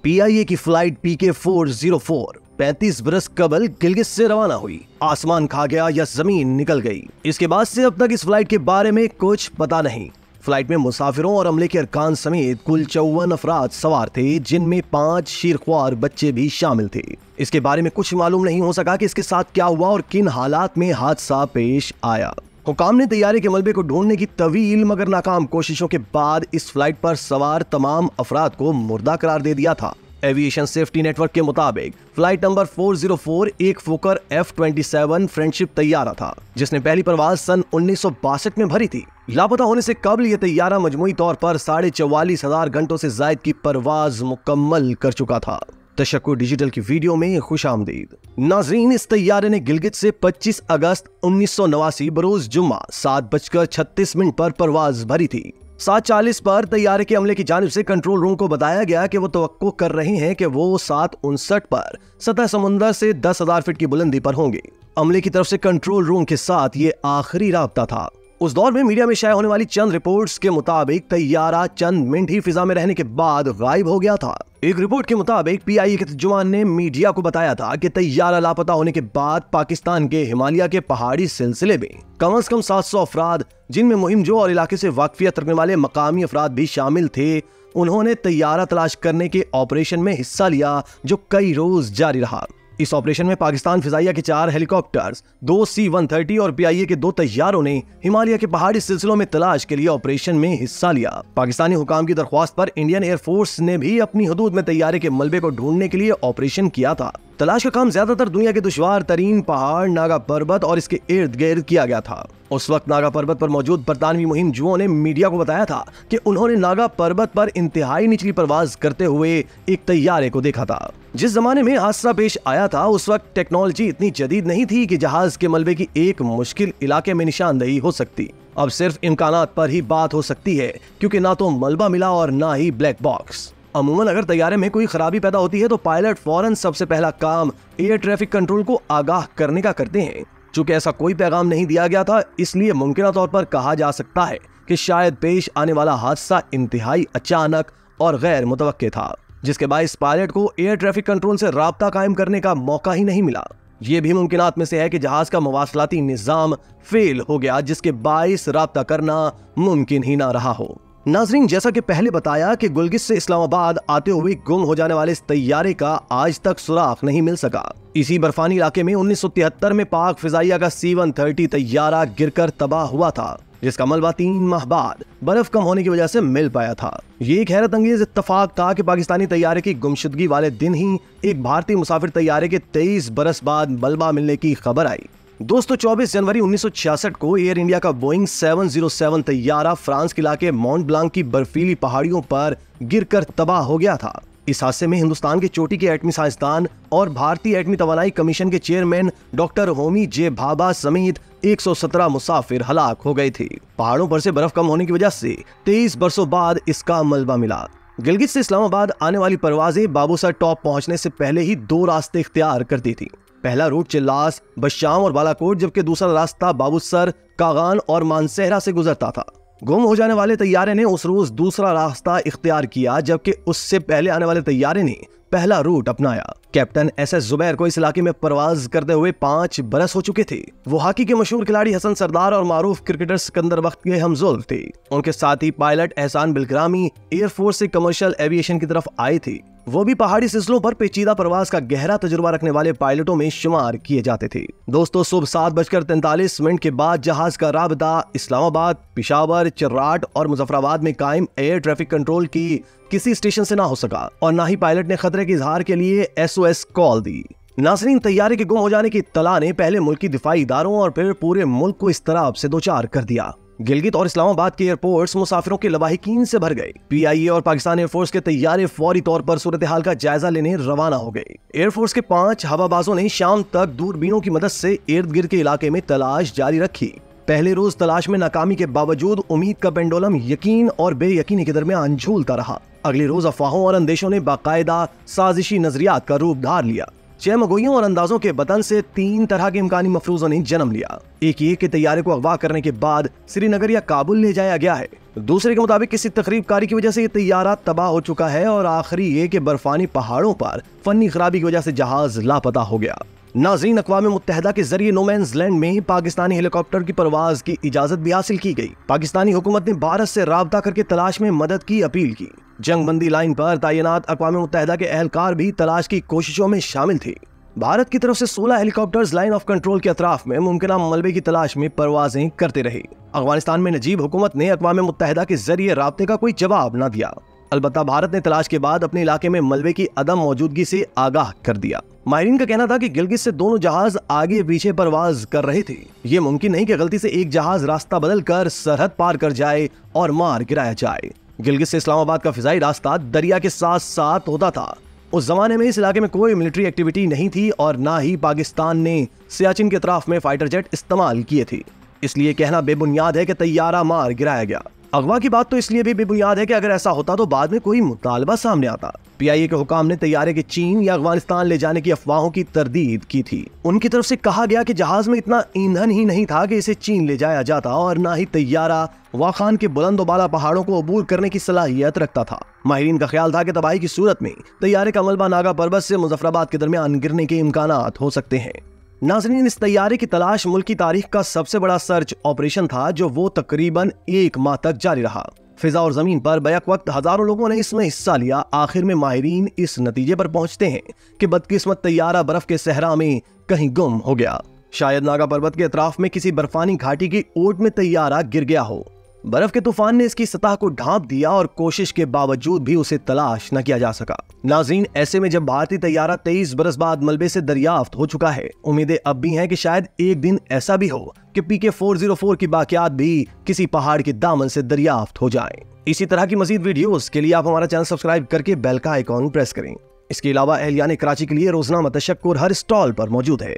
PIA की flight PK-404 35 बरस कबल गिलगित से रवाना हुई। आसमान खा गया या जमीन निकल गई, इसके बाद से अब तक इस फ्लाइट के बारे में कुछ पता नहीं। फ्लाइट में मुसाफिरों और अमले के अरकान समेत कुल 54 अफराद सवार थे, जिनमें 5 शीरख्वार बच्चे भी शामिल थे। इसके बारे में कुछ मालूम नहीं हो सका कि इसके साथ क्या हुआ और किन हालात में हादसा पेश आया। हुकाम ने तैयारे के मलबे को ढूंढने की तवील मगर नाकाम कोशिशों के बाद इस फ्लाइट पर सवार तमाम अफराद को मुर्दा करार दे दिया था। एविएशन सेफ्टी नेटवर्क के मुताबिक फ्लाइट नंबर 404 एक फोकर F-27 फ्रेंडशिप तैयारा था, जिसने पहली परवाज सन 1962 में भरी थी। लापता होने से कबल यह तैयारा मजमूई तौर पर 44,500 घंटों से जायद की परवाज मुकम्मल कर चुका था। तशक्कुर डिजिटल की वीडियो में खुशामदीद। नाजरीन, इस तैयारे ने गिलगित से 25 अगस्त 1989 बरोज जुम्मा 7:36 पर परवाज भरी थी। 7:40 पर तैयारे के अमले की जानिब से कंट्रोल रूम को बताया गया कि वो तवक्को कर रहे हैं कि वो 7:59 पर सतह समुंदर से 10,000 फीट की बुलंदी पर होंगे। अमले की तरफ से कंट्रोल रूम के साथ ये आखिरी राब्ता था। उस दौर में मीडिया में शाया होने वाली चंद रिपोर्ट्स के मुताबिक तैयारा चंद मिनट ही फिजा में रहने के बाद गायब हो गया था। एक रिपोर्ट के मुताबिक PIA के तर्जुमान ने मीडिया को बताया था कि तैयारा लापता होने के बाद पाकिस्तान के हिमालय के पहाड़ी सिलसिले में कम से कम 700 अफराद, जिनमें मुहिमजो और इलाके से वाकफियत रखने वाले मकामी अफराद भी शामिल थे, उन्होंने तैयारा तलाश करने के ऑपरेशन में हिस्सा लिया, जो कई रोज जारी रहा। इस ऑपरेशन में पाकिस्तान फिजाइया के 4 हेलीकॉप्टर्स, 2 C-130 और PIA के 2 तैयारों ने हिमालय के पहाड़ी सिलसिलों में तलाश के लिए ऑपरेशन में हिस्सा लिया। पाकिस्तानी हुकाम की दरख्वास्त पर इंडियन एयरफोर्स ने भी अपनी हदूद में तैयारे के मलबे को ढूंढने के लिए ऑपरेशन किया था। तलाश का काम ज्यादातर दुनिया के दुश्वार तरीन पहाड़ नागा पर्वत और इसके इर्द गिर्द किया गया था। उस वक्त नागा पर्वत पर मौजूद बरतानवी मुहिमजुओं ने मीडिया को बताया था कि उन्होंने नागा पर्वत पर इंतहाई निचली परवाज करते हुए एक तैयारे को देखा था। जिस जमाने में हादसा पेश आया था, उस वक्त टेक्नोलॉजी इतनी जदीद नहीं थी कि जहाज के मलबे की एक मुश्किल इलाके में निशानदेही हो सकती। अब सिर्फ इम्कानात पर ही बात हो सकती है, क्योंकि ना तो मलबा मिला और ना ही ब्लैक बॉक्स। अमूमन अगर तैयारे में कोई खराबी पैदा होती है तो पायलट फौरन सबसे पहला काम एयर ट्रैफिक कंट्रोल को आगाह करने का करते हैं। चूंकि ऐसा कोई पैगाम नहीं दिया गया था, इसलिए मुमकिन तौर पर कहा जा सकता है कि शायद पेश आने वाला हादसा इंतहाई अचानक और गैर मुतवक्के था, जिसके बाइस पायलट को एयर ट्रैफिक कंट्रोल से राब्ता कायम करने का मौका ही नहीं मिला। ये भी मुमकिनात में से है कि जहाज का मवासलाती निजाम फेल हो गया, जिसके बाइस राब्ता करना मुमकिन ही ना रहा हो। नाजरीन, जैसा कि पहले बताया कि गिलगित से इस्लामाबाद आते हुए गुम हो जाने वाले इस तैयारे का आज तक सुराग नहीं मिल सका। इसी बर्फानी इलाके में 1973 में पाक फिजाइया का C-130 तैयारा गिरकर तबाह हुआ था, जिसका मलबा 3 माह बाद बर्फ कम होने की वजह से मिल पाया था। ये एक हैरत अंगेज इत्तफाक था कि पाकिस्तानी तैयारे की गुमशुदगी वाले दिन ही एक भारतीय मुसाफिर तैयारे के 23 बरस बाद मलबा मिलने की खबर आई। दोस्तों, 24 जनवरी 1966 को एयर इंडिया का बोइंग 707 तैयारा फ्रांस के इलाके मोंट ब्लांक की बर्फीली पहाड़ियों पर गिरकर तबाह हो गया था। इस हादसे में हिंदुस्तान के चोटी के एटमी साइंसदान और भारतीय एटमी तवानाई कमीशन के चेयरमैन डॉक्टर होमी जे भाभा समेत 117 मुसाफिर हलाक हो गए थे। पहाड़ों पर से बर्फ कम होने की वजह से 23 बरसों बाद इसका मलबा मिला। गिलगित से इस्लामाबाद आने वाली परवाजें बाबूसर टॉप पहुंचने से पहले ही 2 रास्ते इख्तियार करती थी। पहला रूट चिल्लास, बशाम और बालाकोट, जबकि दूसरा रास्ता बाबूसर, कागान और मानसेहरा से गुजरता था। गुम हो जाने वाले तैयारे ने उस रोज दूसरा रास्ता इख्तियार किया, जबकि उससे पहले आने वाले तैयारे ने पहला रूट अपनाया। कैप्टन SS जुबैर को इस इलाके में परवाज करते हुए 5 बरस हो चुके थे। वो हॉकी के मशहूर खिलाड़ी हसन सरदार और मारूफ क्रिकेटर सिकंदर वक्त के हमजुल्फ थे। उनके साथ ही पायलट एहसान बिलग्रामी एयरफोर्स से कमर्शियल एविएशन की तरफ आए थे। वो भी पहाड़ी सिलसिलों पर पेचीदा प्रवास का गहरा तजुर्बा रखने वाले पायलटों में शुमार किए जाते थे। दोस्तों, सुबह 7:43 के बाद जहाज का राबता इस्लामाबाद, पिशावर, चर्राट और मुजफ्फराबाद में कायम एयर ट्रैफिक कंट्रोल की किसी स्टेशन से ना हो सका और ना ही पायलट ने खतरे के इजहार के लिए SOS कॉल दी। नासरीन, तैयारे के गुम हो जाने की इत्तला ने पहले मुल्क की दिफाई इदारों और फिर पूरे मुल्क को इस्तराब से दोचार कर दिया। गिलगित और इस्लामाबाद के एयरपोर्ट्स मुसाफिरों के लवाहिकीन से भर गए। PIA और पाकिस्तान एयरफोर्स के तैयारे फौरी तौर पर सूरत हाल का जायजा लेने रवाना हो गए। एयरफोर्स के 5 हवाबाजों ने शाम तक दूरबीनों की मदद से इर्द गिर्द के इलाके में तलाश जारी रखी। पहले रोज तलाश में नाकामी के बावजूद उम्मीद का पेंडुलम यकीन और बेयकीनी के दरमियान झूलता रहा। अगले रोज अफवाहों और अंदेशों ने बाकायदा साजिशी नजरियात का रूप धार लिया। चमगोइयों और अंदाजों के बतन से 3 तरह के इम्कानी मफरूजों ने जन्म लिया। एक ये कि तैयारे को अगवा करने के बाद श्रीनगर या काबुल ले जाया गया है। दूसरे के मुताबिक किसी तकरीबकारी की वजह से ये तैयारा तबाह हो चुका है और आखिरी ये कि बर्फानी पहाड़ों पर फनी खराबी की वजह से जहाज लापता हो गया। नाज़रीन, अक़वाम मुत्तहिदा के जरिए नो मैंस लैंड में पाकिस्तानी हेलीकॉप्टर की परवाज की इजाजत भी हासिल की गई। पाकिस्तानी हुकूमत ने भारत से राब्ता करके तलाश में मदद की अपील की। जंगबंदी लाइन पर तैनात अक़वाम मुत्तहिदा के अहलकार भी तलाश की कोशिशों में शामिल थे। भारत की तरफ से 16 हेलीकॉप्टर्स लाइन ऑफ कंट्रोल के अतराफ में मुमकिन मलबे की तलाश में परवाजें करते रहे। अफगानिस्तान में नजीब हुकूमत ने अक़वाम मुत्तहिदा के जरिए राब्ते का कोई जवाब न दिया। अलबत्ता भारत ने तलाश के बाद अपने इलाके में मलबे की अदम मौजूदगी से आगाह कर दिया। माहिरीन का कहना था कि गिलगित से दोनों जहाज आगे पीछे परवाज कर रहे थे। ये मुमकिन नहीं कि गलती से एक जहाज रास्ता बदल कर सरहद पार कर जाए और मार गिराया जाए। गिलगित से इस्लामाबाद का फिजाई रास्ता दरिया के साथ साथ होता था। उस जमाने में इस इलाके में कोई मिलिट्री एक्टिविटी नहीं थी और ना ही पाकिस्तान ने सियाचिन के अतराफ में फाइटर जेट इस्तेमाल किए थे। इसलिए कहना बेबुनियाद है कि तैयारा मार गिराया गया। अगवा की बात तो इसलिए भी बेबुनियाद है कि अगर ऐसा होता तो बाद में कोई मुतालबा सामने आता। PIA के हुकाम ने तैयारे के चीन या अफगानिस्तान ले जाने की अफवाहों की तरदीद की थी। उनकी तरफ से कहा गया कि जहाज में इतना ईंधन ही नहीं था कि इसे चीन ले जाया जाता और ना ही तैयारा वाखान के बुलंदोबाला पहाड़ों को अबूर करने की सलाहियत रखता था। माहिरीन का ख्याल था कि तबाही की सूरत में तैयारे का मलबा नागा पर्वत से मुजफ्फराबाद के दरमियान गिरने के इम्कानात हो सकते हैं। नाज़रीन, इस तैयारे की तलाश मुल्क की तारीख का सबसे बड़ा सर्च ऑपरेशन था जो वो तकरीबन 1 माह तक जारी रहा। फिजा और जमीन पर बैक वक्त हजारों लोगों ने इसमें हिस्सा लिया। आखिर में माहिरीन इस नतीजे पर पहुंचते हैं कि बदकिस्मत तैयारा बर्फ के सहरा में कहीं गुम हो गया। शायद नागा पर्वत के अतराफ में किसी बर्फानी घाटी की ओट में तैयारा गिर गया हो। बर्फ के तूफान ने इसकी सतह को ढांप दिया और कोशिश के बावजूद भी उसे तलाश न किया जा सका। नाज़रीन, ऐसे में जब भारतीय तैयारा 23 बरस बाद मलबे से दरियाफ्त हो चुका है, उम्मीदें अब भी हैं कि शायद एक दिन ऐसा भी हो कि PK-404 की बाकियात भी किसी पहाड़ के दामन से दरियाफ्त हो जाएं। इसी तरह की मजीद वीडियोस के लिए आप हमारा चैनल सब्सक्राइब करके बेल का आइकॉन प्रेस करें। इसके अलावा अहलियान कराची के लिए रोजनामा तशक्कुर हर स्टॉल पर मौजूद है।